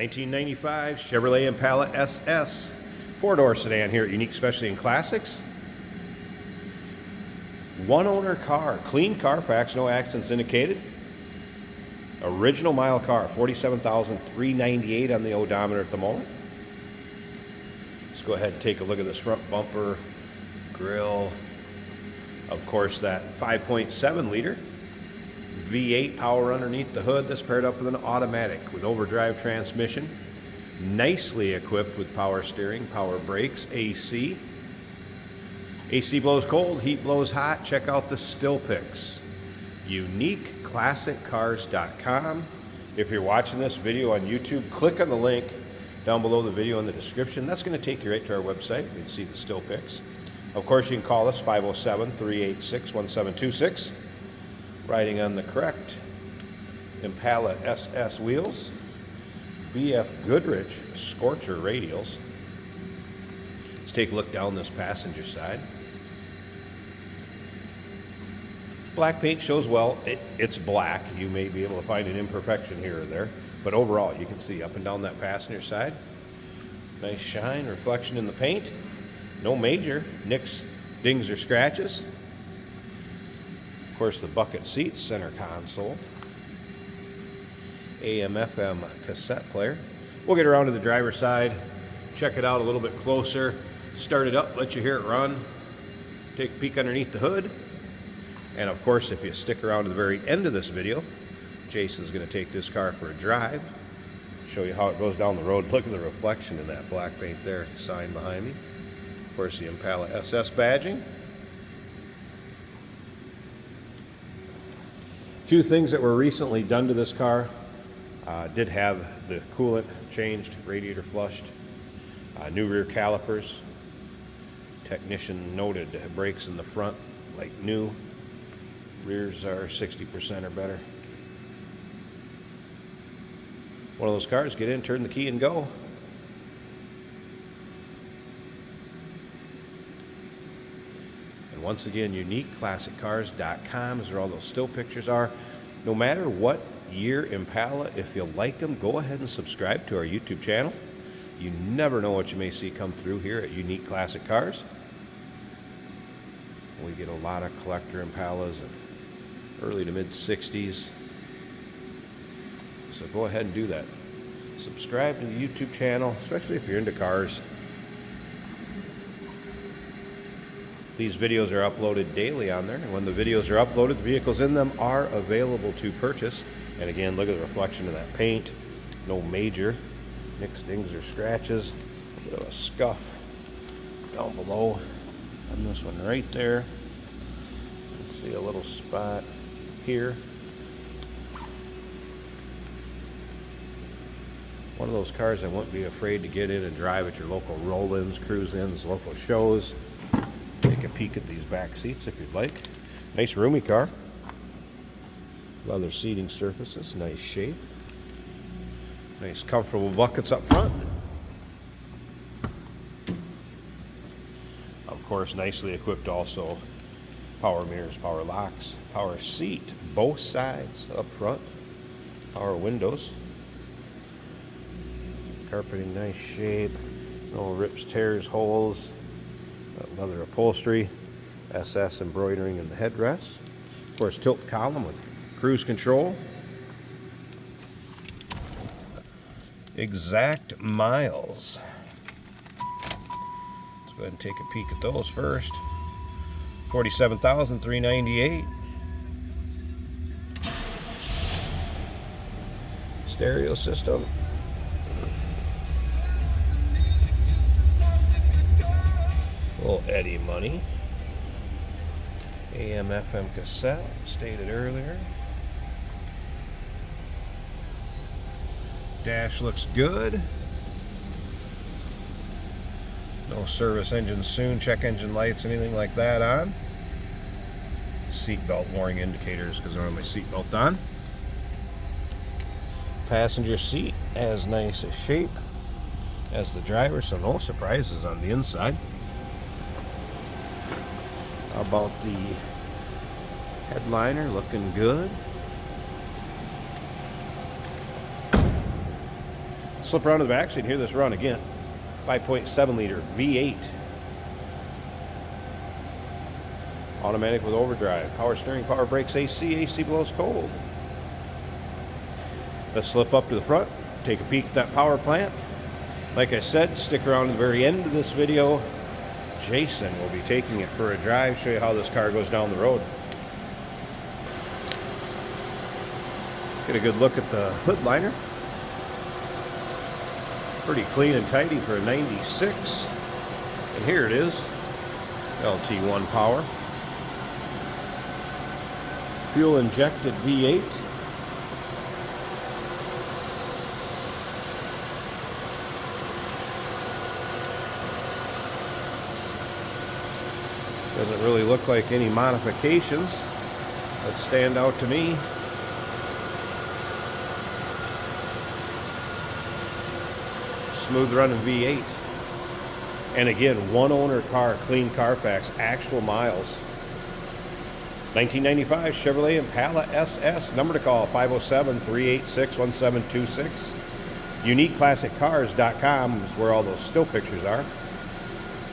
1995 Chevrolet Impala SS, four-door sedan here at Unique Specialty and Classics. One owner car, clean Carfax, no accidents indicated. Original mile car, 47,398 on the odometer at the moment. Let's go ahead and take a look at this front bumper, grille. Of course, that 5.7 liter V8 power underneath the hood that's paired up with an automatic with overdrive transmission. Nicely equipped with power steering, power brakes, AC. AC blows cold, heat blows hot. Check out the still pics. UniqueClassicCars.com. If you're watching this video on YouTube, click on the link down below the video in the description. That's going to take you right to our website. You can see the still pics. Of course, you can call us 507-386-1726. Riding on the correct Impala SS wheels, BF Goodrich Scorcher radials. Let's take a look down this passenger side. Black paint shows well. It's black. You may be able to find an imperfection here or there, but overall you can see up and down that passenger side. Nice shine, reflection in the paint. No major nicks, dings, or scratches. Of course, the bucket seats, center console, AM/FM cassette player. We'll get around to the driver's side, check it out a little bit closer, start it up, let you hear it run, take a peek underneath the hood. And of course, if you stick around to the very end of this video, Jason's going to take this car for a drive, show you how it goes down the road. Look at the reflection in that black paint there, sign behind me. Of course, the Impala SS badging. Few things that were recently done to this car. Did have the coolant changed, radiator flushed, new rear calipers. Technician noted brakes in the front like new. Rears are 60% or better. One of those cars, get in, turn the key, and go. And once again, UniqueClassicCars.com is where all those still pictures are. No matter what year Impala, if you like them, go ahead and subscribe to our YouTube channel. You never know what you may see come through here at Unique Classic Cars. We get a lot of collector Impalas in early to mid 60s. So go ahead and do that. Subscribe to the YouTube channel, especially if you're into cars. These videos are uploaded daily on there, and when the videos are uploaded, the vehicles in them are available to purchase. And again, look at the reflection of that paint. No major nicks, dings, or scratches. A bit of a scuff down below on this one right there. You can see a little spot here. One of those cars I wouldn't be afraid to get in and drive at your local roll-ins, cruise-ins, local shows. Take a peek at these back seats if you'd like. Nice roomy car. Leather seating surfaces, nice shape. Nice comfortable buckets up front. Of course, nicely equipped also. Power mirrors, power locks, power seat, both sides up front. Power windows. Carpeting, nice shape. No rips, tears, holes. Leather upholstery. SS embroidering in the headrests. Of course, tilt column with cruise control. Exact miles. Let's go ahead and take a peek at those first. 47,398. Stereo system. Little Eddie money. AM/FM cassette, stated earlier. Dash looks good. No service engine soon, check engine lights, anything like that on. Seatbelt warning indicators because I don't have my seatbelt on. Passenger seat as nice a shape as the driver, so no surprises on the inside. How about the headliner? Looking good. Slip around to the back so you can hear this run again. 5.7 liter V8. Automatic with overdrive. Power steering, power brakes, AC blows cold. Let's slip up to the front, take a peek at that power plant. Like I said, stick around to the very end of this video. Jason will be taking it for a drive, show you how this car goes down the road. Get a good look at the hood liner. Pretty clean and tidy for a 96. And here it is, LT1 power. Fuel injected V8. Doesn't really look like any modifications that stand out to me. Smooth running V8. And again, one owner car, clean Carfax, actual miles. 1995 Chevrolet Impala SS. Number to call 507-386-1726. UniqueClassicCars.com is where all those still pictures are.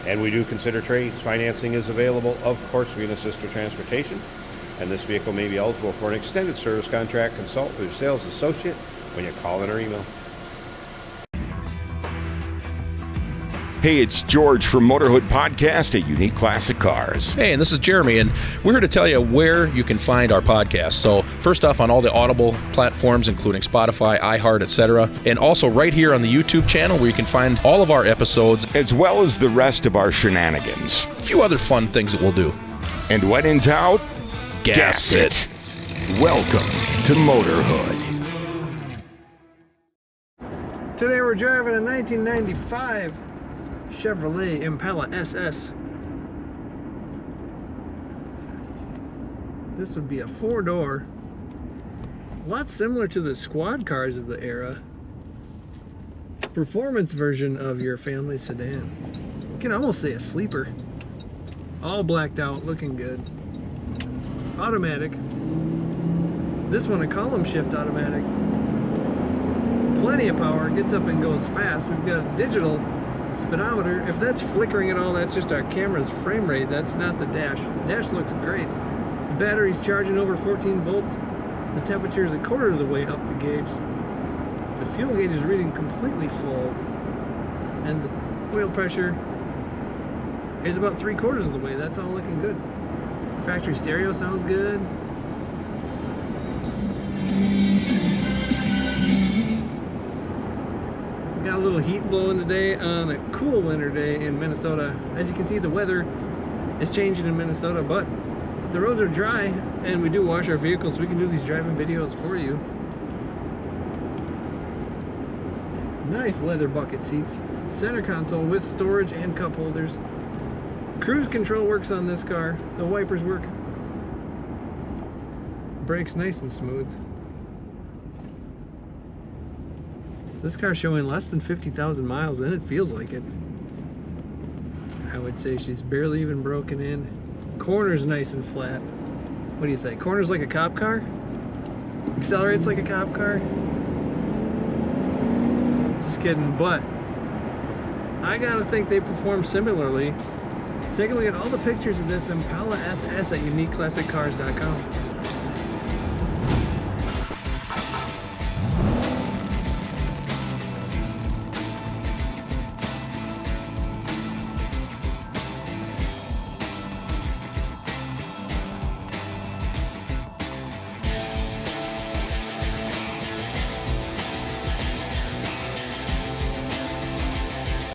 And we do consider trades. Financing is available. Of course, we can assist with transportation. And this vehicle may be eligible for an extended service contract. Consult with your sales associate when you call in or email. Hey, it's George from Motorhood Podcast at Unique Classic Cars. Hey, and this is Jeremy, and we're here to tell you where you can find our podcast. So first off, on all the Audible platforms, including Spotify, iHeart, etc., and also right here on the YouTube channel where you can find all of our episodes, as well as the rest of our shenanigans. A few other fun things that we'll do. And when in doubt, gas it. Welcome to Motorhood. Today we're driving a 1995 Chevrolet Impala SS. This would be a four-door, a lot similar to the squad cars of the era. Performance version of your family sedan. You can almost say a sleeper. All blacked out, looking good. Automatic. This one a column shift automatic. Plenty of power, gets up and goes fast. We've got a digital speedometer. If that's flickering at all, that's just our camera's frame rate. That's not the dash. The dash looks great. The battery's charging over 14 volts. The temperature is a quarter of the way up the gauge. The fuel gauge is reading completely full. And the oil pressure is about 3/4 of the way. That's all looking good. Factory stereo sounds good. Got a little heat blowing today on a cool winter day in Minnesota. As you can see, the weather is changing in Minnesota, but the roads are dry and we do wash our vehicles, so we can do these driving videos for you. Nice leather bucket seats. Center console with storage and cup holders. Cruise control works on this car. The wipers work. Brakes nice and smooth. This car's showing less than 50,000 miles and it feels like it. I would say she's barely even broken in. Corner's nice and flat. What do you say? Corner's like a cop car? Accelerates like a cop car? Just kidding, but I gotta think they perform similarly. Take a look at all the pictures of this Impala SS at UniqueClassicCars.com.